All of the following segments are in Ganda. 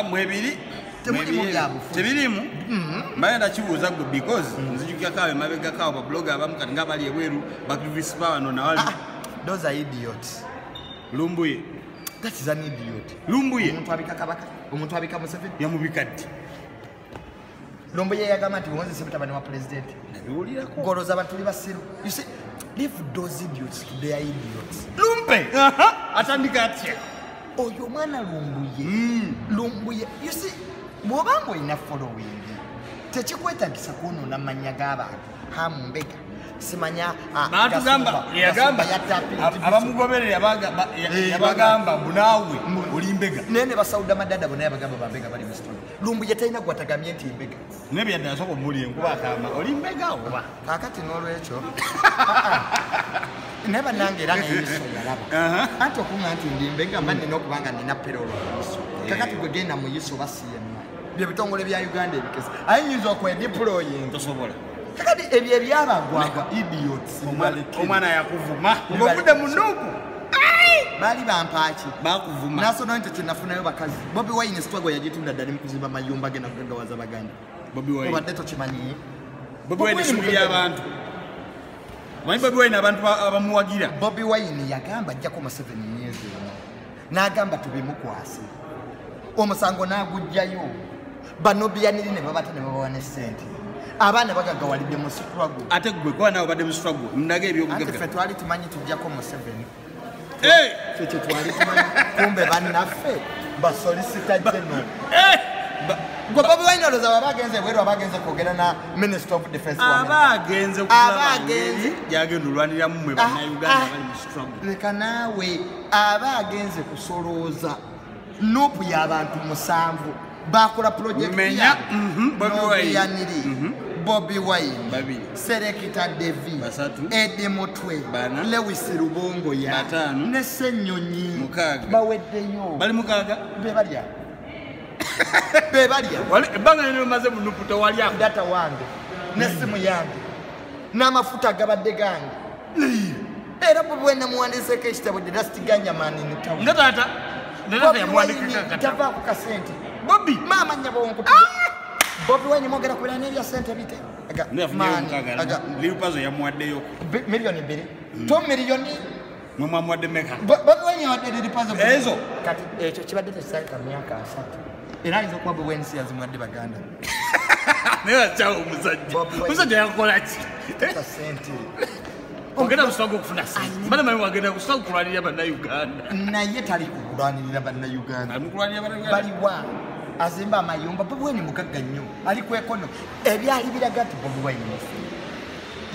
Mwebiri tebirimu mbaye ndakibuuza gwe because nzijukira kawe mabega kawe ba blogger abamu kati nga bali ebweru bakrivis power no na wali those are idiots. Lumbuye That is an idiot. Lumbuye Omuntu abika kabaka, omuntu abika Museveni yamubikadde. Lumbuye yagamba ati wonze sebutabani wa president. Nabiwulira ko Goroza abantu libasiru. You see, leave those idiots to their idiots. Lumbe atandika atya Oyo mwana Lumbuye. Lumbuye. You see, mwobango ina following. Tekikwetagisa kuno manya g'abantu Hambega simanya batugamba yagamba abamugoberera yabagamba bunawe olimbega nene basauda madada bona yabagamba bambega bali mu studio Lumbuye talina gwatagamye nti mbega nebe yadasoko muli enkuba akamba olimbega oba kakati n'olwekyo neba nange era neyiso yalaba anti okunga nti ndi mbega mba nina okubanga nina perolo kakati gwe genda mu yiso basiyemma bye bitongole bya Uganda ebikese ayinza okwedeploying tosobola kakati ebyo ebyabagwagwa idiots omwana yakuvuma ngobude munuku bali bampaki bakuvuma nasono nti kinafunayo bakazi Bobi Wine struggle yagitunda ddali mu kuzimba mayumba ge nakagawaza baganda Bobi Wine obadde tokimanyi Bobi Wine sumuli abantu manyi Bobi Wine abantu abamuwagira Bobi Wine yagamba ajjako Museveni myezi n'agamba tubimukwase omusango n'agujjayo bano byaniri ne babata ne babawa ne ssente abaana bagagawalidde mu struggle ate gwe kwa nawe badde mu struggle ndage ebyokugagga ffe twali tumanyi tujjako Museveni ffe twali tumanyi kumbe bannaffe basolisita general gwe Bobi Wine oloza babagenze bweru abagenze kwogera na Minister of Defense abagenze abagenze yagenda olwanira mmwe bannayuganda bali mu struggle leka naawe abagenze kusolooza nopu y'abantu 7 bakola project menya Bobi Wine babiri Serekita Devi Ede Motwe Lewis Rubongo ya ne Senyonyi baweddeyo bali mukaga bebalya wali ebanga nyo maze munuputa wali data wange ne simu yange n'amafuta gabadde gange era Bobi Wine muwandise ke kitabo de last ganja man in town ngatata nenda ya mwandika katava ku kasente Bobi mama nyabo wonku Bobi Wine mogera kubira n'ebya sente bite aga liupazo ya mwaddeyo milioni 2 to milioni mama mwadde meka Bobi Wine wadde lipazo ezo kati ekyo kibadde tesaika myaka 3 era izo kwa Bobi Wine siyazi mwadde baganda newa chao musajja yakola ki sente ogenda kusanga okufuna sente bana mwe wagenda kusanga kulwanirira bannayuganda naye tali kulwanirira bannayuganda amukulwanirira bannayuganda baliwa azimba amayumba Bobi Wine mugagga nnyo ali ku ekono ebyali biraga ati Bobi Wine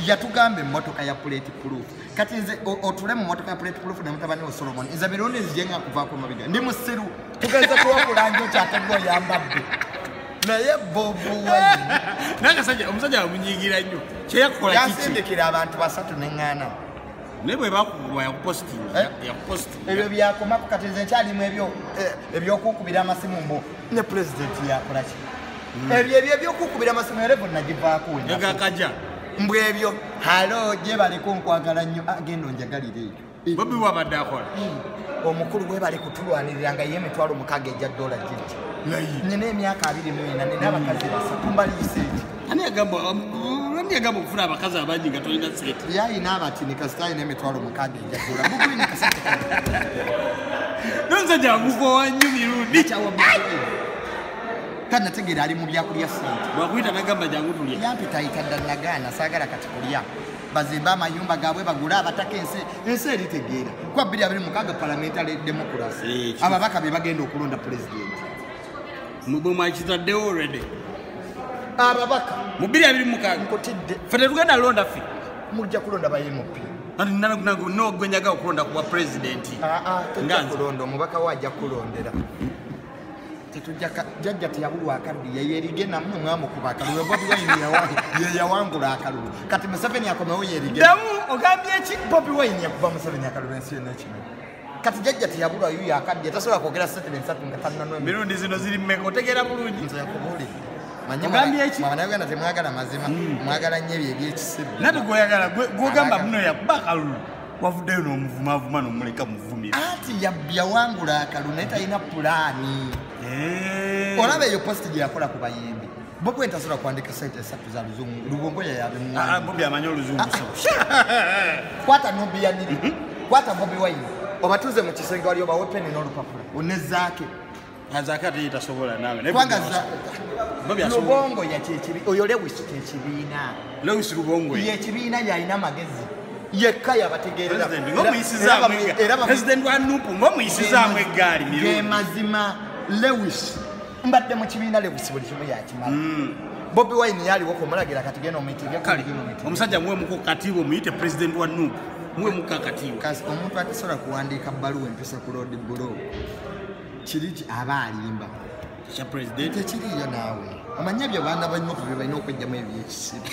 yatugamba emmotoka ya plate proof kati nze otule mu motoka ya plate proof ne mutabani wa Solomon nze mirundi nzijenga kuvaako mabiga ndi musiru tugenze kuwakulanjo kyategwa yambadde naye Bobi Wine nakasajja omusajja amunyigira nnyo kyeyakola kiki yasindikira abantu 3 n'eŋŋaana nebwe bakuwa yakuposting ebyo byakomako kati nze nkyalimu ebyokukubira amasimu mbo ne president yakola ki ebyo ebyokukubira amasimu erevo nagivaako yagakaja mbwe ebyo halo gye baliko nkwagala nnyo agenda onjagalire eyo Bobi wabadde akola omukulu gwe bali kutulwanirira nga ye emitwalo 6 ejja dola giti nina emyaka 24 nina abakazi 3 mbaliise ani yagamba okufuna abakazi abangi nga tolina sente yayina abatini kasitayi n'emitwalo 6 ejja dola Bobi Wine kasente nonsajja amukowa nnyo mirundi kandi nategeera ali mu byakulya sente bwakuyita nagamba jangu tulye yampitayita ddannagaana saagala kati kulya bazimba amayumba gaabwe bagula abataka ensi eritegeera kwa 2026 parliamentary democracy ababaka be bagenda okulonda pulezidenti mubwe mwakitaddewo already ababaka mu 2026 nkotidde ffe tetugenda londa ffe mujja kulonda ba MP nogwenyaga okulonda kuwa pulezidenti tujja kulonda omubaka we ajja kulondera jajja teyabulwa akalulu yeyerige namwe mwamukuba akalulu Bobi Wine yeyawangula akalulu kati Museveni akomewo yerige damu ogambye ki Bobi Wine yakuba Museveni akalulu ensi yonna ekino kati jajja teyabulwa yuyo akadde tasobola kwogera statement 3 nga tananwe mirundi zino ziri mmeka otegeera bulungi nze yakubuli ogambye ki Abannayuganda temwagala mazima mwagala nnyo ebyo ebyekisiru nate gweyagala gwogamba muno yakuba akalulu wavuddeyo n'omuvumavuma n'omuleka muvumira anti yawangula akalulu naye talina pulaani olaba eyo post gye yakola ku bayimbi Bobi Wine tasobola kuandika sente 3 za luzungu Lubongo yabe mwana Bobi amanyi oluzungu kwata Nubia nili kwata Bobi Wine obatuze mu kisenge wali obawe peni n'olupapula onezaake azakati yitasobola nawe kwanga Lubongo yakikibi oyo Lewis kibiina Lewis Lubongo ye kibiina yalina magezi yekka yabategeerera president wa Nupu ngomuyisizaamu eggaali mirundi mazima Lewis mbadde mu kibiina Lewis buli kimu yakimala Bobi Wine yaliwo kumulagira kati geno ometegeka kali omusajja muwe muko katibo muyite president wa Nupu muwe muka katibo kasi omuntu atasobola kuwandiika bbaluwa empisa ku road bureau kiriki aba alimba kya president tekiriyo naawe omanye bye baana ba Nupu bye balina okwejjamu ebyekisibo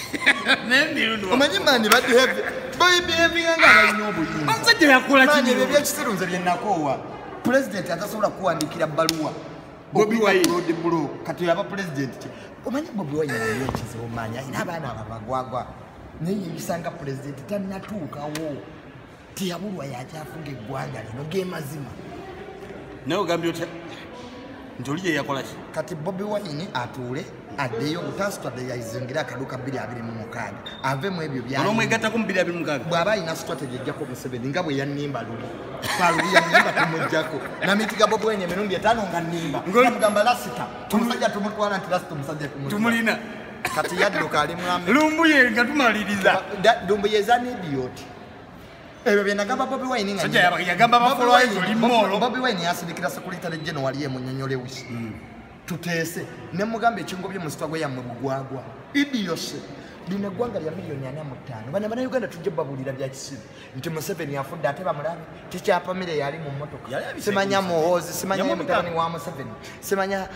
n'emirundi omanye maani badde behavinga nga balina obuyinza omusajja yakola kino ebyekisiru nze bye nakoowa president atasobola kuwandiikira bbaluwa Bobi Wine road bureau kati yaba president omanye Bobi Wine yali ekizibu manya ina abaana abagwagwa neyingisanga president tannatuukawo tiyabulwa yakyafuga eggwanga lino ge mazima naye ogambye otya nti oli gye yakola ki kati Bobi Wine atuule addeyo butasitwadde yayizingira akaduuka 226 avemu ebyo byomwegattako mu 226 bw'aba alina strategy ejjako Museveni nga bwe yannimba luli paluli yannimba tumugjako namitiga Bobi Wine emirundi 5 nga nnimba namugamba lasita tumusajja tumutwala nti lasita omusajja tumulina kati yadduka ali mwami lumbuye nga tumaliriza lumbuye zani idiot ebyo byenagamba Bobi Wine nga yagamba bafolowaizo limolo Bobi Wine yasindikira Secretary General ye Munyonyo Lewis tuteese ne mugamba ekingobye mu sitwa gwe yammwe bugwagwa idiose lino eggwanga lya miliyoni 45 bana bana Uganda tujja babulira bya kisiru nti Museveni afudde ate bamulabe tikyapamire yali mu mmotoka simanya muhoozi simanya mutabani wa Museveni simanya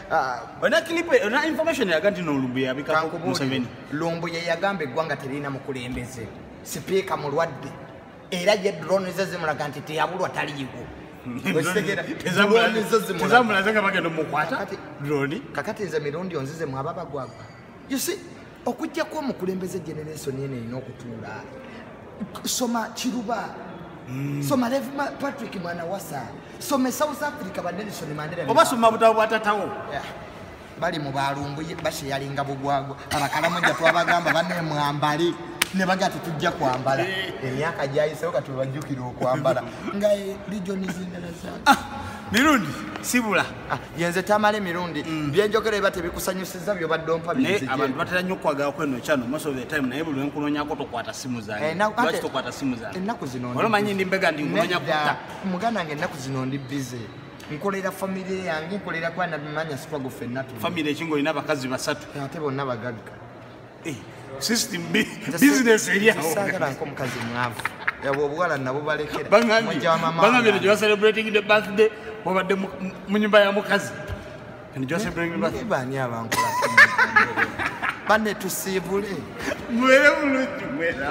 ona clip ona information yaga nti n'olumbu yabikako Museveni lumbu ye yagamba eggwanga terina mukulembeze sipiika mulwadde era ye drone ze zimulaga nti teyabulwa taliyiwo tezamulazenga bagenda mukwata drone kakati nze mirundi onzize mu ababagwagwa you see okujjako omukulembeze generation eno erina okutuula soma Kiruba soma Rev Patrick mwana wasa some South Africa ba Nelson Mandela oba soma butawo bwatatawo bali mu balumbu bashe yalinga bugwagwa abakalamoja twabagamba banne mwambali ne bagati tujja kwambala emyaka gyayisewo kati bajjukira okwambala nga region zindala za mirundi sibula yenze tamale mirundi byenjogera eba tebikusanyusiza byo baddompa bizije abantu batera nnyo kwagala kweno chano most of the time naye buli nkunonyako tokwata simu zange lwaki tokwata simu zange ennaku zino olomanyi ndi mbega ndi nkunonya kutta muganda nange ennaku zino ndi busy nkolera family yange nkolera kwa nabimanya struggle fennatu family ekingo ina bakazi basatu ate bonna bagagga system business area sagala nko mukazi mwavu yabo obuwala nabo balekera bangamye ne celebrating the birthday obadde mu nyumba ya mukazi and just celebrating birthday bani abankola banne tusibule mwere bulungi mwera